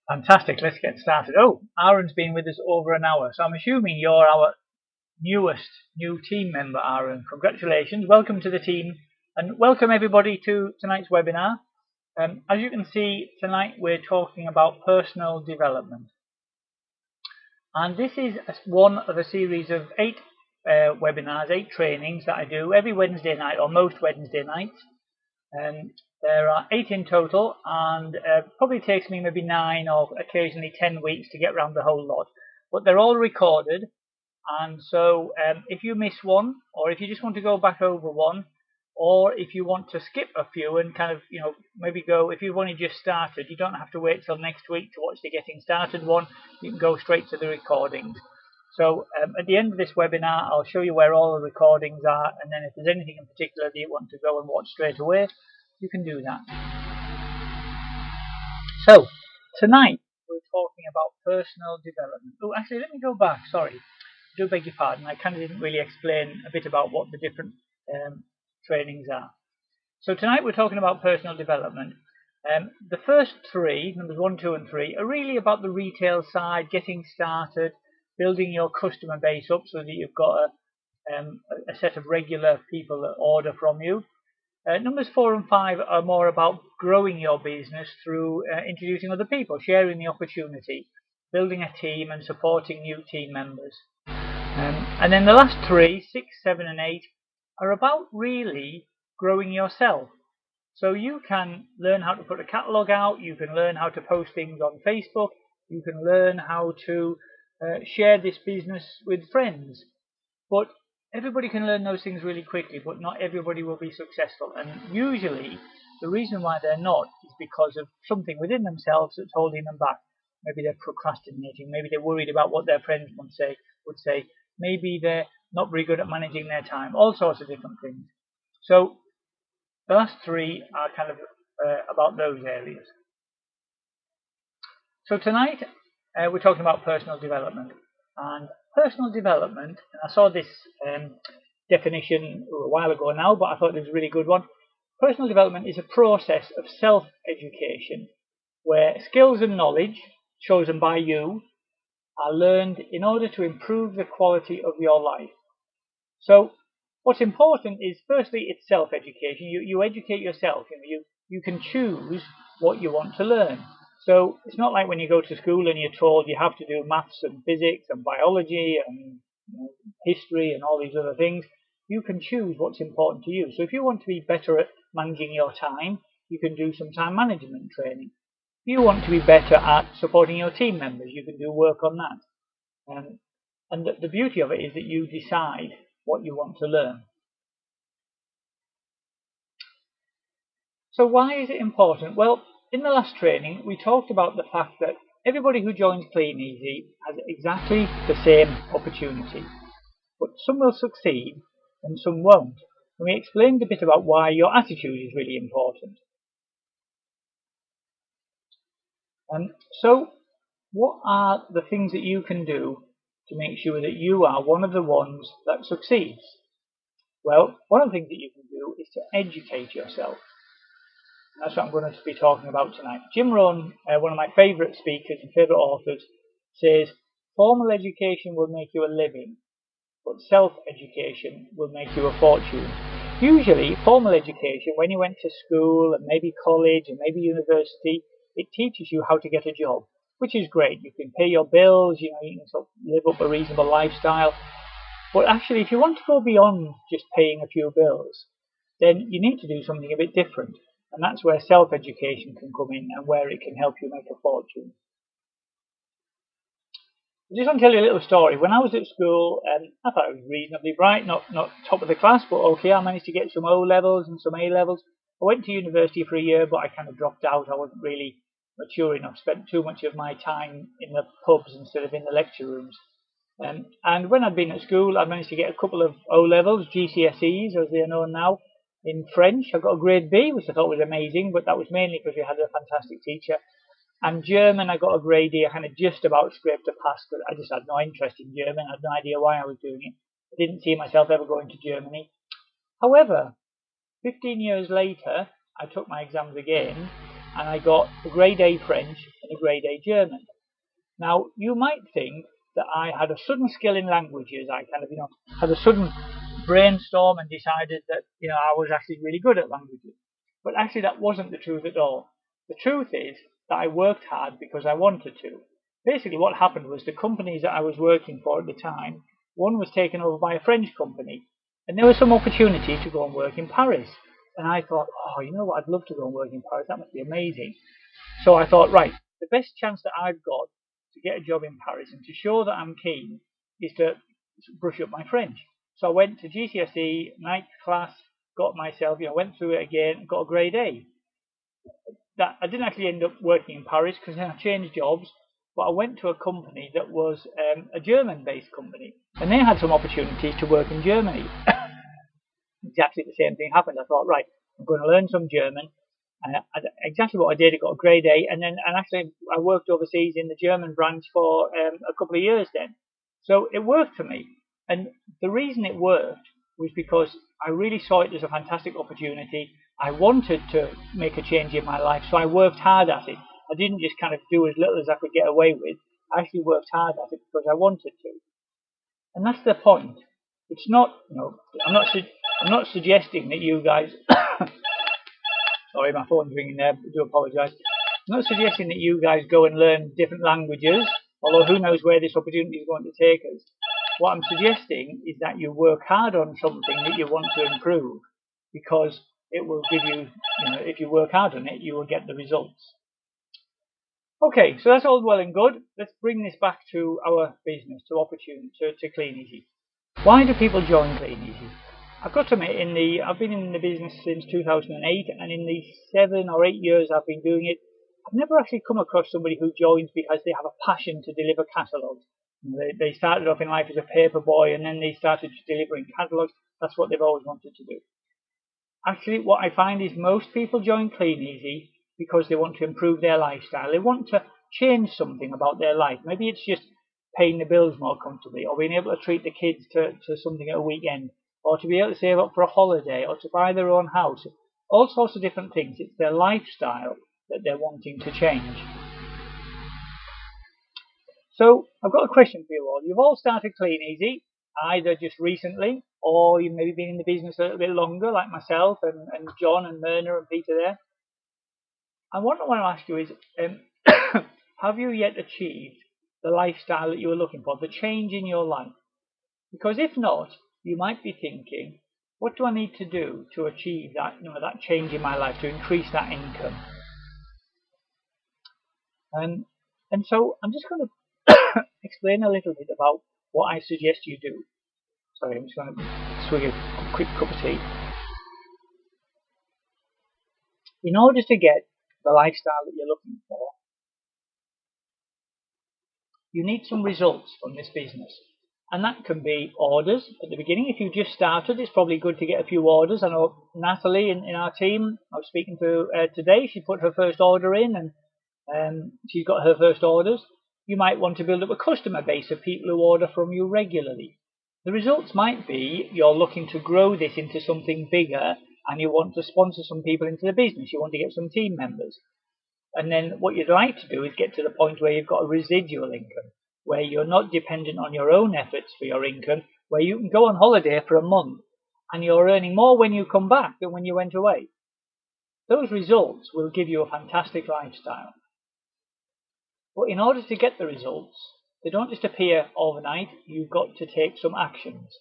Fantastic, let's get started. Oh, Aaron's been with us over an hour, so I'm assuming you're our new team member, Aaron. Congratulations, welcome to the team, and welcome everybody to tonight's webinar. As you can see, tonight we're talking about personal development. And this is one of a series of 8 webinars, 8 trainings that I do every Wednesday night, or most Wednesday nights. There are 8 in total, and probably takes me maybe 9 or occasionally 10 weeks to get around the whole lot. But they're all recorded, and so if you miss one, or if you just want to go back over one, or if you want to skip a few and kind of, maybe go, if you've only just started, you don't have to wait till next week to watch the Getting Started one. You can go straight to the recordings. So at the end of this webinar, I'll show you where all the recordings are, and then if there's anything in particular that you want to go and watch straight away, you can do that. So tonight we're talking about personal development. Oh, actually, let me go back. Sorry, I do beg your pardon. I kind of didn't really explain a bit about what the different trainings are. So tonight we're talking about personal development. The first 3, numbers 1, 2, and 3, are really about the retail side, getting started, building your customer base up so that you've got a set of regular people that order from you. Numbers 4 and 5 are more about growing your business through introducing other people, sharing the opportunity, building a team and supporting new team members. And then the last 3, 6, 7 and 8 are about really growing yourself. So you can learn how to put a catalogue out, you can learn how to post things on Facebook, you can learn how to share this business with friends. But everybody can learn those things really quickly, but not everybody will be successful. And usually the reason why they're not is because of something within themselves that's holding them back. Maybe they're procrastinating, maybe they're worried about what their friends would say, maybe they're not very good at managing their time, all sorts of different things. So the last 3 are kind of about those areas. So tonight we're talking about personal development. And personal development, and I saw this definition a while ago now, but I thought it was a really good one. Personal development is a process of self-education where skills and knowledge chosen by you are learned in order to improve the quality of your life. So what's important is, firstly, it's self-education. You educate yourself. You can choose what you want to learn. So it's not like when you go to school and you're told you have to do maths and physics and biology and history and all these other things. You can choose what's important to you. So if you want to be better at managing your time, you can do some time management training. If you want to be better at supporting your team members, you can do work on that. And the beauty of it is that you decide what you want to learn. So why is it important? Well, in the last training we talked about the fact that everybody who joins Kleeneze has exactly the same opportunity, but some will succeed and some won't. And we explained a bit about why your attitude is really important. So what are the things that you can do to make sure that you are one of the ones that succeeds? Well, one of the things that you can do is to educate yourself. And that's what I'm going to be talking about tonight. Jim Rohn, one of my favourite speakers and favourite authors, says, formal education will make you a living, but self-education will make you a fortune. Usually, formal education, when you went to school and maybe college and maybe university, it teaches you how to get a job, which is great. You can pay your bills, you can sort of live up a reasonable lifestyle. But actually, if you want to go beyond just paying a few bills, then you need to do something a bit different. And that's where self-education can come in and where it can help you make a fortune. I just want to tell you a little story. When I was at school, I thought I was reasonably bright, not top of the class, but okay, I managed to get some O levels and some A levels. I went to university for a year, but I kind of dropped out. I wasn't really mature enough, spent too much of my time in the pubs instead of in the lecture rooms. And when I'd been at school, I managed to get a couple of O levels, GCSEs as they are known now. In French, I got a grade B, which I thought was amazing, but that was mainly because we had a fantastic teacher. And German, I got a grade D. I kind of just about scraped a pass, but I just had no interest in German. I had no idea why I was doing it. I didn't see myself ever going to Germany. However, 15 years later, I took my exams again, and I got a grade A French, in a grade A German. Now, you might think that I had a sudden skill in languages. I kind of, had a sudden brainstorm and decided that, I was actually really good at languages. But actually, that wasn't the truth at all. The truth is that I worked hard because I wanted to. Basically, what happened was the companies that I was working for at the time, one was taken over by a French company, and there was some opportunity to go and work in Paris. And I thought, oh, you know what, I'd love to go and work in Paris. That must be amazing. So I thought, right, the best chance that I've got to get a job in Paris and to show that I'm keen is to brush up my French. So I went to GCSE, ninth class, got myself, went through it again, got a grade A. That I didn't actually end up working in Paris because then I changed jobs, but I went to a company that was a German-based company, and they had some opportunities to work in Germany. Exactly the same thing happened. I thought, right, I'm going to learn some German. Exactly what I did. I got a grade A, and actually I worked overseas in the German branch for a couple of years then. So it worked for me, and the reason it worked was because I really saw it as a fantastic opportunity. I wanted to make a change in my life, so I worked hard at it. I didn't just kind of do as little as I could get away with. I actually worked hard at it because I wanted to, and that's the point. It's not, I'm not suggesting that you guys. Sorry, my phone's ringing there. I do apologise. I'm not suggesting that you guys go and learn different languages, although who knows where this opportunity is going to take us. What I'm suggesting is that you work hard on something that you want to improve, because it will give you, if you work hard on it, you will get the results. Okay, so that's all well and good. Let's bring this back to our business, to opportunity, to Kleeneze. Why do people join Kleeneze? I've got to admit, I've been in the business since 2008, and in the 7 or 8 years I've been doing it, I've never actually come across somebody who joins because they have a passion to deliver catalogues. They started off in life as a paper boy, and then they started delivering catalogues. That's what they've always wanted to do. Actually, what I find is most people join Kleeneze because they want to improve their lifestyle. They want to change something about their life. Maybe it's just paying the bills more comfortably, or being able to treat the kids to something at a weekend, or to be able to save up for a holiday, or to buy their own house. All sorts of different things. It's their lifestyle that they're wanting to change. So I've got a question for you all. You've all started Kleeneze, either just recently, or you've maybe been in the business a little bit longer, like myself and John and Myrna and Peter there. And what I want to ask you is, have you yet achieved the lifestyle that you were looking for, the change in your life? Because if not, you might be thinking, what do I need to do to achieve that, that change in my life, to increase that income? And so I'm just going to explain a little bit about what I suggest you do. Sorry, I'm just going to swig a quick cup of tea. In order to get the lifestyle that you're looking for, you need some results from this business. And that can be orders at the beginning. If you've just started, it's probably good to get a few orders. I know Natalie in our team, I was speaking to today, she put her first order in, and she's got her first orders. You might want to build up a customer base of people who order from you regularly. The results might be you're looking to grow this into something bigger, and you want to sponsor some people into the business. You want to get some team members. And then what you'd like to do is get to the point where you've got a residual income, where you're not dependent on your own efforts for your income, where you can go on holiday for a month and you're earning more when you come back than when you went away. Those results will give you a fantastic lifestyle. But in order to get the results, they don't just appear overnight. You've got to take some actions.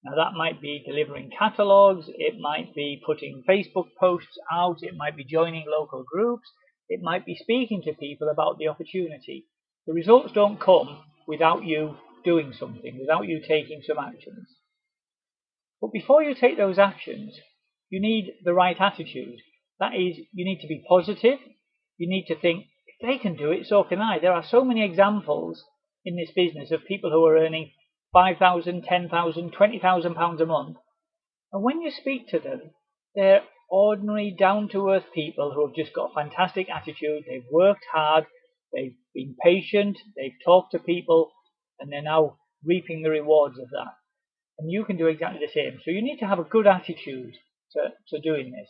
Now that might be delivering catalogues, it might be putting Facebook posts out, it might be joining local groups, it might be speaking to people about the opportunity. The results don't come without you doing something, without you taking some actions. But before you take those actions, you need the right attitude. That is, you need to be positive. You need to think, if they can do it, so can I. There are so many examples in this business of people who are earning £5,000, £10,000, £20,000 a month. And when you speak to them, they're ordinary, down-to-earth people who have just got a fantastic attitude. They've worked hard, they've been patient, they've talked to people, and they're now reaping the rewards of that. And you can do exactly the same. So you need to have a good attitude to doing this.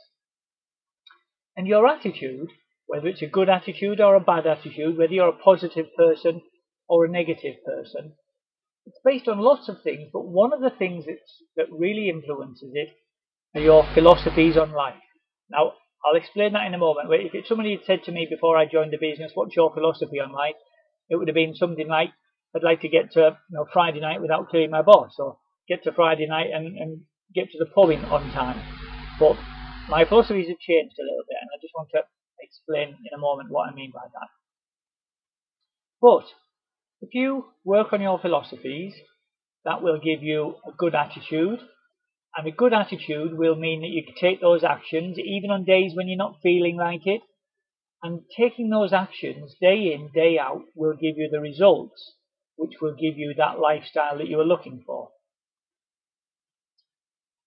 And your attitude, whether it's a good attitude or a bad attitude, whether you're a positive person or a negative person. It's based on lots of things, but one of the things that really influences it are your philosophies on life. Now, I'll explain that in a moment. If somebody had said to me before I joined the business, what's your philosophy on life? It would have been something like, I'd like to get to Friday night without killing my boss, or get to Friday night and get to the pub on time. But my philosophies have changed a little bit, and I just want to explain in a moment what I mean by that. But if you work on your philosophies, that will give you a good attitude, and a good attitude will mean that you can take those actions even on days when you're not feeling like it, and taking those actions day in, day out will give you the results which will give you that lifestyle that you are looking for.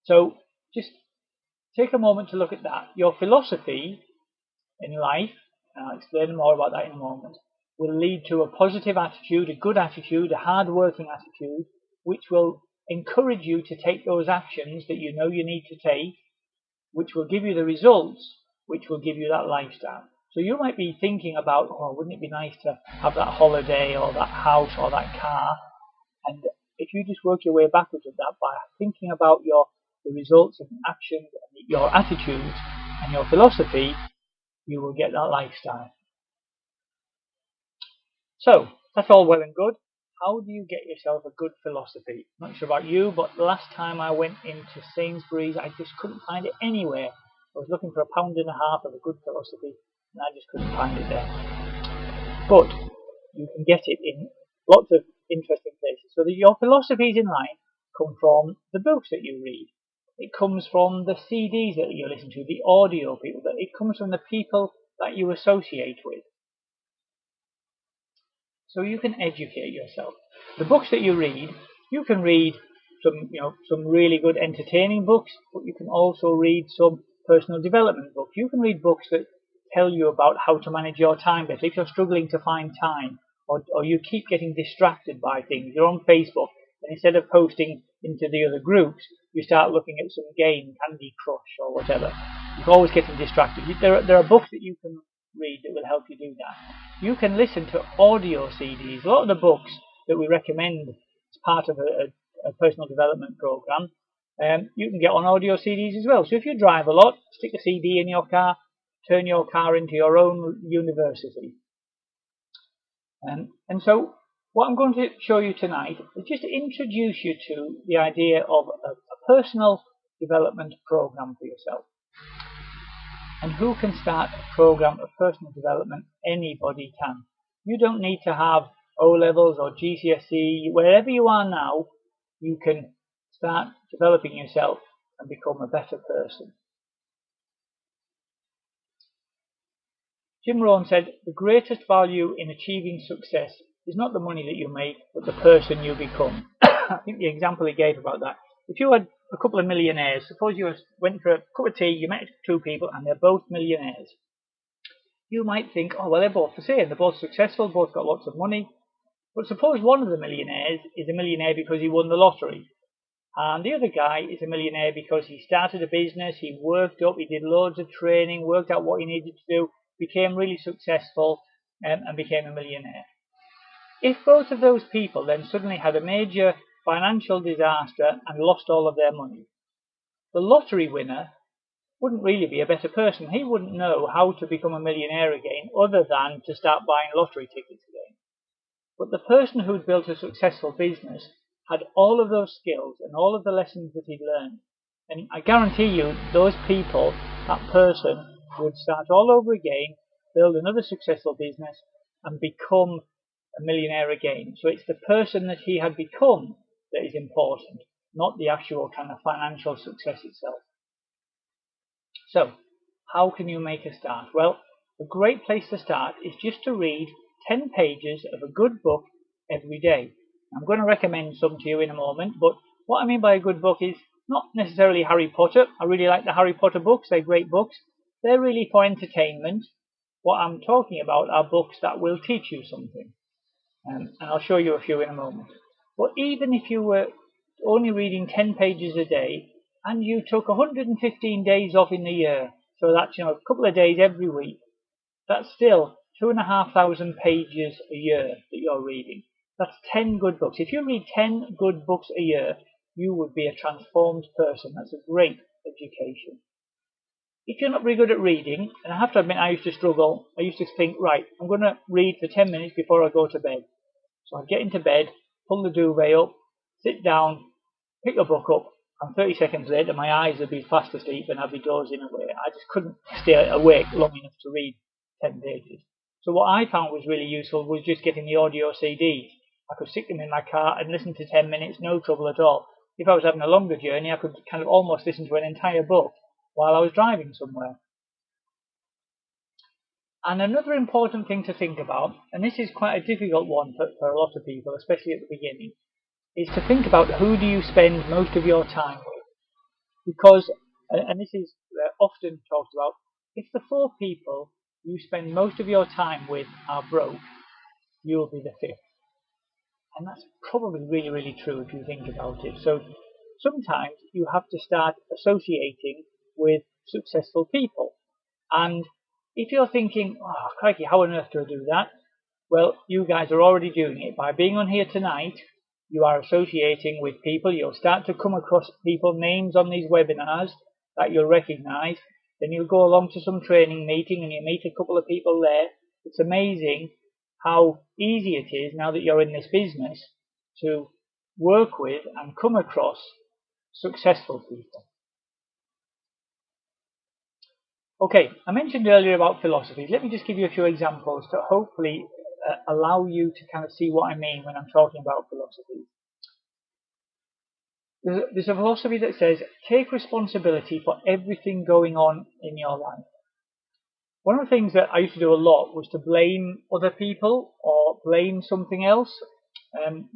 So just take a moment to look at that. Your philosophy in life, and I'll explain more about that in a moment, will lead to a positive attitude, a good attitude, a hard-working attitude, which will encourage you to take those actions that you know you need to take, which will give you the results, which will give you that lifestyle. So you might be thinking about, oh, wouldn't it be nice to have that holiday or that house or that car? And if you just work your way backwards of that by thinking about the results of actions, and your attitudes and your philosophy, you will get that lifestyle. So that's all well and good. How do you get yourself a good philosophy? I'm not sure about you, but the last time I went into Sainsbury's, I just couldn't find it anywhere. I was looking for £1.50 of a good philosophy, and I just couldn't find it there. But you can get it in lots of interesting places. So that your philosophies in life come from the books that you read. It comes from the CDs that you listen to, the audio people. It comes from the people that you associate with. So you can educate yourself. The books that you read, you can read some really good entertaining books, but you can also read some personal development books. You can read books that tell you about how to manage your time better. If you're struggling to find time, or you keep getting distracted by things, you're on Facebook, and instead of posting into the other groups, you start looking at some game, Candy Crush or whatever. You're always getting distracted. There are books that you can read that will help you do that. You can listen to audio CDs. A lot of the books that we recommend as part of a personal development program, you can get on audio CDs as well. So if you drive a lot, stick a CD in your car, turn your car into your own university. And so what I'm going to show you tonight is just to introduce you to the idea of a personal development program for yourself. And who can start a program of personal development? Anybody can. You don't need to have O-levels or GCSE. Wherever you are now, you can start developing yourself and become a better person. Jim Rohn said, the greatest value in achieving success is not the money that you make, but the person you become. I think the example he gave about that. If you had a couple of millionaires, suppose you went for a cup of tea, you met two people and they're both millionaires. You might think, oh, well, they're both the same. They're both successful, both got lots of money. But suppose one of the millionaires is a millionaire because he won the lottery. And the other guy is a millionaire because he started a business, he worked up, he did loads of training, worked out what he needed to do, became really successful, and became a millionaire. If both of those people then suddenly had a major financial disaster and lost all of their money, the lottery winner wouldn't really be a better person. He wouldn't know how to become a millionaire again other than to start buying lottery tickets again. But the person who'd built a successful business had all of those skills and all of the lessons that he'd learned. And I guarantee you, those people, that person, would start all over again, build another successful business, and become a millionaire again. So it's the person that he had become that is important, not the actual kind of financial success itself. So, how can you make a start? Well, a great place to start is just to read 10 pages of a good book every day. I'm going to recommend some to you in a moment, but what I mean by a good book is not necessarily Harry Potter. I really like the Harry Potter books. They're great books. They're really for entertainment. What I'm talking about are books that will teach you something. And I'll show you a few in a moment. But even if you were only reading 10 pages a day, and you took 115 days off in the year, so that's a couple of days every week, That's still 2,500 pages a year that you're reading. That's 10 good books. If you read 10 good books a year, you would be a transformed person. That's a great education. If you're not very good at reading, and I have to admit I used to struggle, I used to think, right, I'm going to read for 10 minutes before I go to bed. So I'd get into bed, pull the duvet up, sit down, pick a book up, and 30 seconds later my eyes would be fast asleep and I'd be dozing away. I just couldn't stay awake long enough to read 10 pages. So what I found was really useful was just getting the audio CDs. I could stick them in my car and listen to 10 minutes, no trouble at all. If I was having a longer journey, I could kind of almost listen to an entire book while I was driving somewhere. And another important thing to think about, and this is quite a difficult one for a lot of people, especially at the beginning, is to think about who do you spend most of your time with. Because, and this is often talked about, if the 4 people you spend most of your time with are broke, you will be the 5th. And that's probably really, really true if you think about it. So sometimes you have to start associating with successful people. And if you're thinking, oh, crikey, how on earth do I do that? Well, you guys are already doing it. By being on here tonight, you are associating with people. You'll start to come across people, names on these webinars that you'll recognize. Then you'll go along to some training meeting and you meet a couple of people there. It's amazing how easy it is now that you're in this business to work with and come across successful people. Okay, I mentioned earlier about philosophies. Let me just give you a few examples to hopefully allow you to kind of see what I mean when I'm talking about philosophies. There's a philosophy that says, take responsibility for everything going on in your life. One of the things that I used to do a lot was to blame other people or blame something else.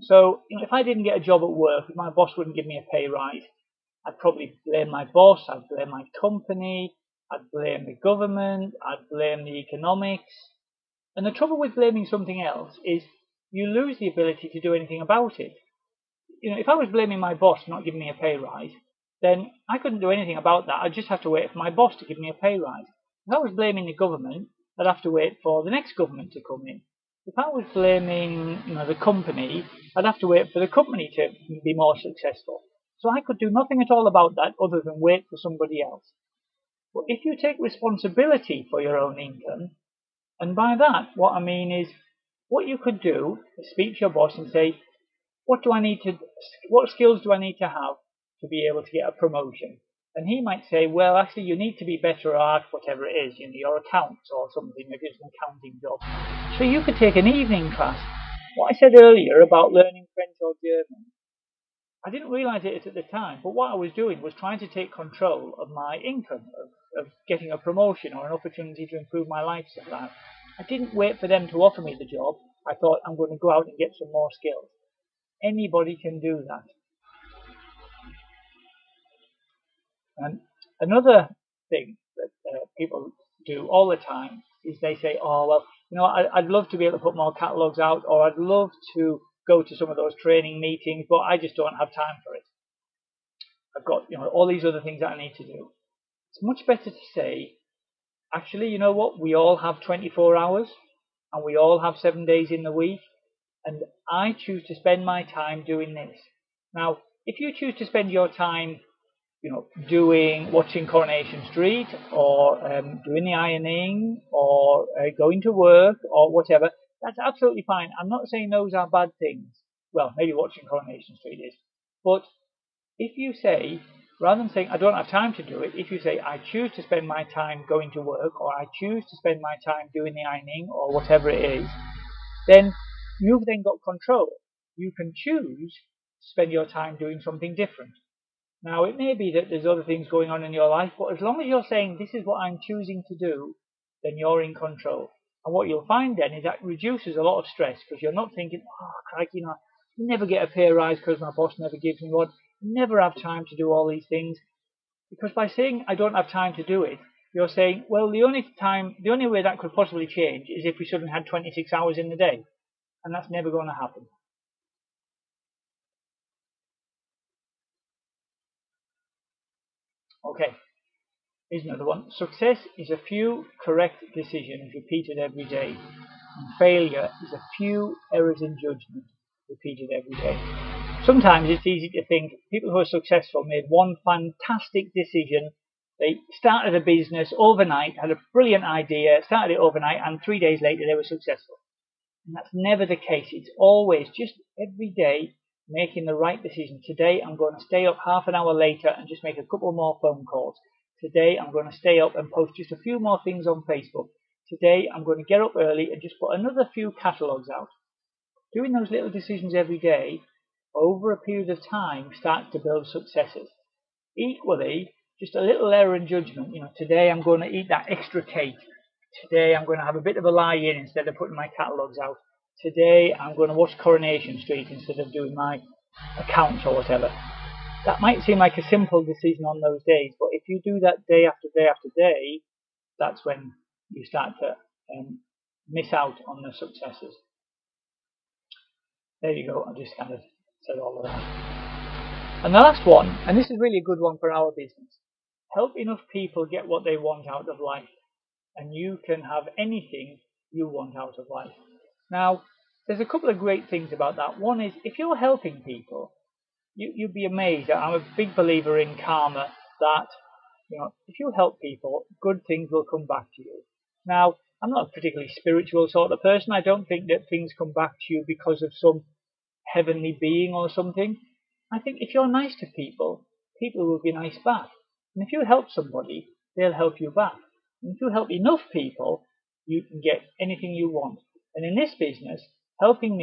So if I didn't get a job at work, if my boss wouldn't give me a pay rise, I'd probably blame my boss, I'd blame my company, I'd blame the government, I'd blame the economics. And the trouble with blaming something else is you lose the ability to do anything about it. If I was blaming my boss for not giving me a pay rise, then I couldn't do anything about that. I'd just have to wait for my boss to give me a pay rise. If I was blaming the government, I'd have to wait for the next government to come in. If I was blaming the company, I'd have to wait for the company to be more successful. So I could do nothing at all about that other than wait for somebody else. But if you take responsibility for your own income, and by that what I mean is what you could do is speak to your boss and say, what skills do I need to have to be able to get a promotion? And he might say, well, actually, you need to be better at whatever it is, your accounts or something, maybe it's an accounting job. So you could take an evening class. What I said earlier about learning French or German, I didn't realize it at the time, but what I was doing was trying to take control of my income, of getting a promotion or an opportunity to improve my lifestyle. I didn't wait for them to offer me the job. I thought, I'm going to go out and get some more skills. Anybody can do that. And another thing that people do all the time is they say, oh, well, I'd love to be able to put more catalogs out, or I'd love to go to some of those training meetings, but I just don't have time for it. I've got, all these other things that I need to do. It's much better to say, actually, you know what? We all have 24 hours, and we all have 7 days in the week, and I choose to spend my time doing this. Now, if you choose to spend your time watching Coronation Street, or doing the ironing, or going to work, or whatever, that's absolutely fine. I'm not saying those are bad things. Well, maybe watching Coronation Street is. But if you say, rather than saying I don't have time to do it, if you say I choose to spend my time going to work, or I choose to spend my time doing the ironing, or whatever it is, then you've then got control. You can choose to spend your time doing something different. Now, it may be that there's other things going on in your life, but as long as you're saying, this is what I'm choosing to do, then you're in control. And what you'll find then is that reduces a lot of stress, because you're not thinking, oh, crikey, never get a pay rise because my boss never gives me one, never have time to do all these things. Because by saying, I don't have time to do it, you're saying, well, the only way that could possibly change is if we suddenly had 26 hours in the day. And that's never going to happen. Okay. Here's another one. Success is a few correct decisions repeated every day, and failure is a few errors in judgment repeated every day. Sometimes it's easy to think people who are successful made one fantastic decision. They started a business overnight, had a brilliant idea, started it overnight, and 3 days later they were successful. And that's never the case. It's always just every day making the right decision. Today I'm going to stay up half an hour later and just make a couple more phone calls. Today I'm going to stay up and post just a few more things on Facebook. Today I'm going to get up early and just put another few catalogues out. Doing those little decisions every day over a period of time starts to build successes. Equally, just a little error in judgment. Today I'm going to eat that extra cake. Today I'm going to have a bit of a lie-in instead of putting my catalogues out. Today I'm going to watch Coronation Street instead of doing my accounts or whatever. That might seem like a simple decision on those days, but if you do that day after day after day, that's when you start to miss out on the successes. There you go, I just kind of said all of that. And the last one, and this is really a good one for our business, help enough people get what they want out of life, and you can have anything you want out of life. Now, there's a couple of great things about that. One is, if you're helping people, you'd be amazed. I'm a big believer in karma, that if you help people, good things will come back to you. Now, I'm not a particularly spiritual sort of person. I don't think that things come back to you because of some heavenly being or something. I think if you're nice to people, people will be nice back. And if you help somebody, they'll help you back. And if you help enough people, you can get anything you want. And in this business, helping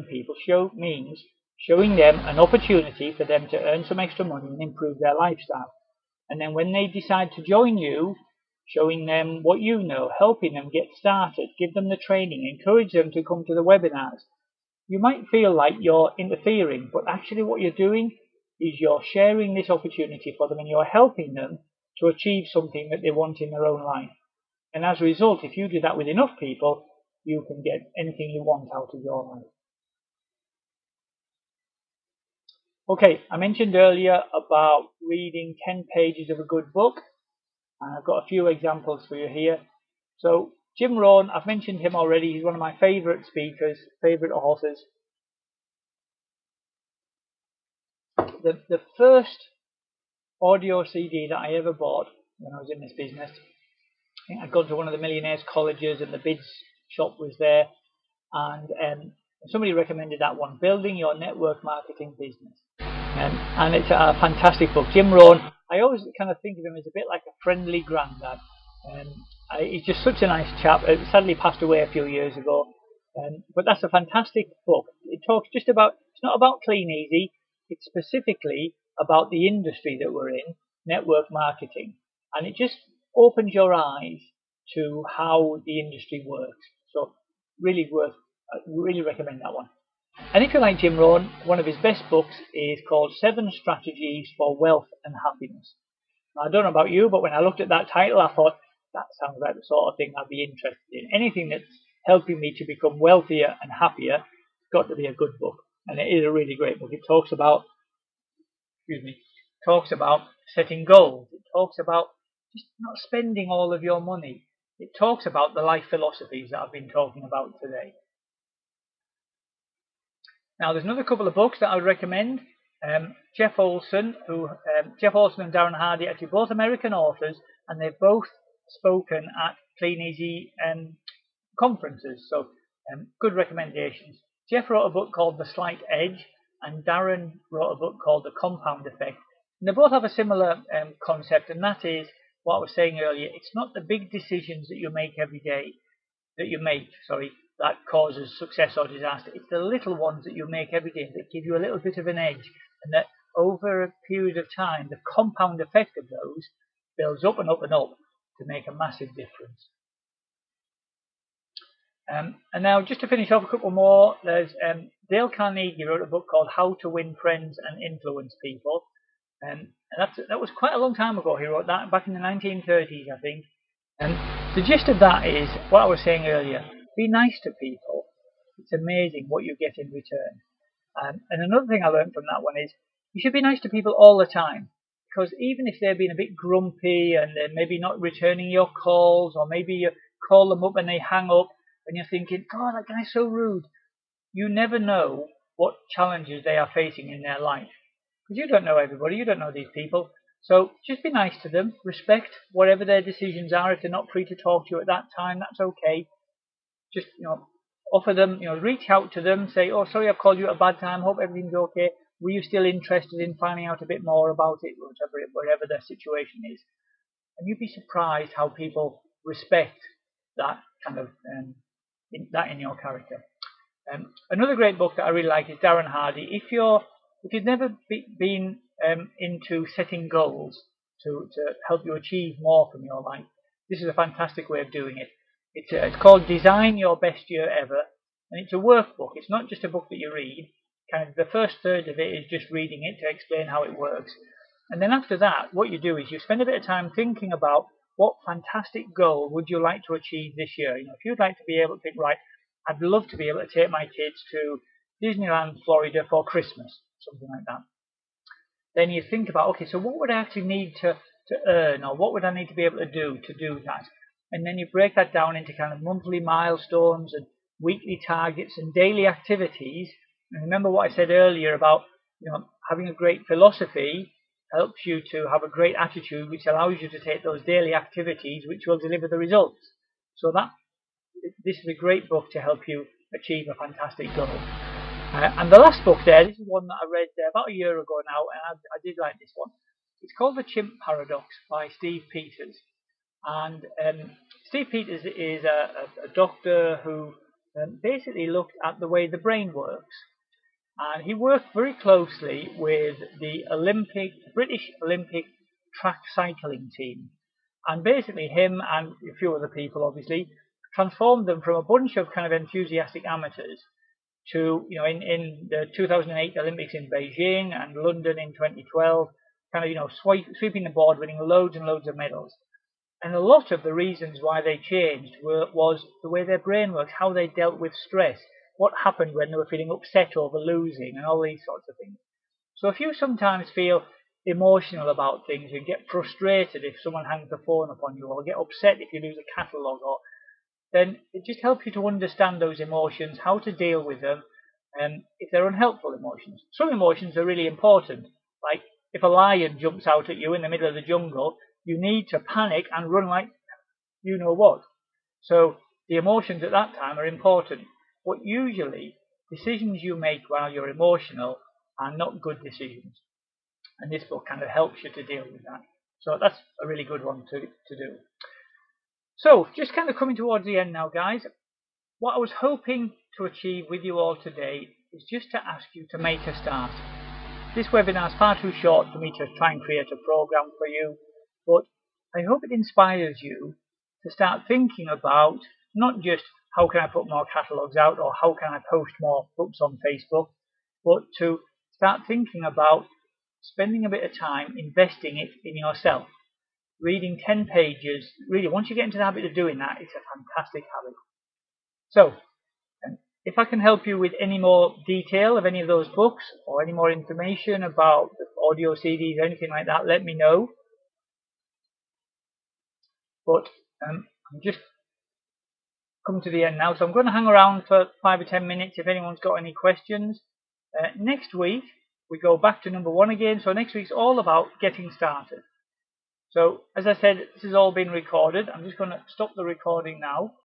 people means showing them an opportunity for them to earn some extra money and improve their lifestyle. And then when they decide to join you, showing them what you know, helping them get started, give them the training, encourage them to come to the webinars. You might feel like you're interfering, but actually what you're doing is you're sharing this opportunity for them, and you're helping them to achieve something that they want in their own life. And as a result, if you do that with enough people, you can get anything you want out of your life. Okay, I mentioned earlier about reading 10 pages of a good book, and I've got a few examples for you here. So Jim Rohn, I've mentioned him already. He's one of my favourite speakers, favourite authors. The first audio CD that I ever bought when I was in this business, I think I'd gone to one of the millionaires' colleges and the bids shop was there, and somebody recommended that one, Building Your Network Marketing Business. And it's a fantastic book. Jim Rohn, I always kind of think of him as a bit like a friendly granddad. He's just such a nice chap. Sadly passed away a few years ago. But that's a fantastic book. It talks just about, it's not about Kleeneze, it's specifically about the industry that we're in, network marketing. And it just opens your eyes to how the industry works. So really recommend that one. And if you like Jim Rohn, one of his best books is called 7 Strategies for Wealth and Happiness. Now, I don't know about you, but when I looked at that title, I thought, that sounds like the sort of thing I'd be interested in. Anything that's helping me to become wealthier and happier, it's got to be a good book. And it is a really great book. It talks about, setting goals. It talks about just not spending all of your money. It talks about the life philosophies that I've been talking about today. Now, there's another couple of books that I would recommend. Jeff Olson and Darren Hardy, actually both American authors, and they've both spoken at Kleeneze conferences, so good recommendations. Jeff wrote a book called The Slight Edge, and Darren wrote a book called The Compound Effect. And they both have a similar concept, and that is what I was saying earlier. It's not the big decisions that you make every day, that causes success or disaster. It's the little ones that you make every day that give you a little bit of an edge, and that over a period of time, the compound effect of those builds up and up and up to make a massive difference. And now, just to finish off a couple more, there's Dale Carnegie wrote a book called How to Win Friends and Influence People. And that was quite a long time ago. He wrote that back in the 1930s, I think. And the gist of that is what I was saying earlier. Be nice to people. It's amazing what you get in return. And another thing I learned from that one is you should be nice to people all the time. Because even if they're being a bit grumpy and they're maybe not returning your calls, or maybe you call them up and they hang up and you're thinking, God, that guy's so rude. You never know what challenges they are facing in their life. Because you don't know everybody, you don't know these people. So just be nice to them, respect whatever their decisions are. If they're not free to talk to you at that time, that's okay. Just, offer them, reach out to them, say, oh, sorry I've called you at a bad time, hope everything's okay. Were you still interested in finding out a bit more about it, whatever their situation is? And you'd be surprised how people respect that kind of in your character. Another great book that I really like is Darren Hardy. If you've never been into setting goals to help you achieve more from your life, this is a fantastic way of doing it. It's called Design Your Best Year Ever, and it's a workbook. It's not just a book that you read. Kind of the first third of it is just reading it to explain how it works. And then after that, what you do is you spend a bit of time thinking about what fantastic goal would you like to achieve this year. If you'd like to be able to think, right, I'd love to be able to take my kids to Disneyland, Florida for Christmas, something like that. Then you think about, okay, so what would I actually need to earn, or what would I need to be able to do that? And then you break that down into kind of monthly milestones and weekly targets and daily activities. And remember what I said earlier about having a great philosophy helps you to have a great attitude, which allows you to take those daily activities which will deliver the results. So this is a great book to help you achieve a fantastic goal. And the last book there, this is one that I read about a year ago now, and I did like this one. It's called The Chimp Paradox by Steve Peters. And Steve Peters is a doctor who basically looked at the way the brain works. And he worked very closely with the British Olympic track cycling team. And basically him and a few other people obviously transformed them from a bunch of kind of enthusiastic amateurs to, in the 2008 Olympics in Beijing and London in 2012, kind of, sweeping the board, winning loads and loads of medals. And a lot of the reasons why they changed was the way their brain works, how they dealt with stress, what happened when they were feeling upset over losing, and all these sorts of things. So if you sometimes feel emotional about things and get frustrated if someone hangs the phone up on you, or get upset if you lose a catalogue, then it just helps you to understand those emotions, how to deal with them, and if they're unhelpful emotions. Some emotions are really important, like if a lion jumps out at you in the middle of the jungle, you need to panic and run like you know what. So the emotions at that time are important. But usually, decisions you make while you're emotional are not good decisions. And this book kind of helps you to deal with that. So that's a really good one to do. So, just kind of coming towards the end now, guys. What I was hoping to achieve with you all today is just to ask you to make a start. This webinar is far too short for me to try and create a program for you, but I hope it inspires you to start thinking about not just how can I put more catalogues out or how can I post more books on Facebook, but to start thinking about spending a bit of time investing it in yourself. Reading 10 pages, really, once you get into the habit of doing that, it's a fantastic habit. So, if I can help you with any more detail of any of those books or any more information about the audio CDs or anything like that, let me know. But I'm just coming to the end now, so I'm going to hang around for 5 or 10 minutes if anyone's got any questions. Next week, we go back to number 1 again, so next week's all about getting started. So, as I said, this has all been recorded. I'm just going to stop the recording now.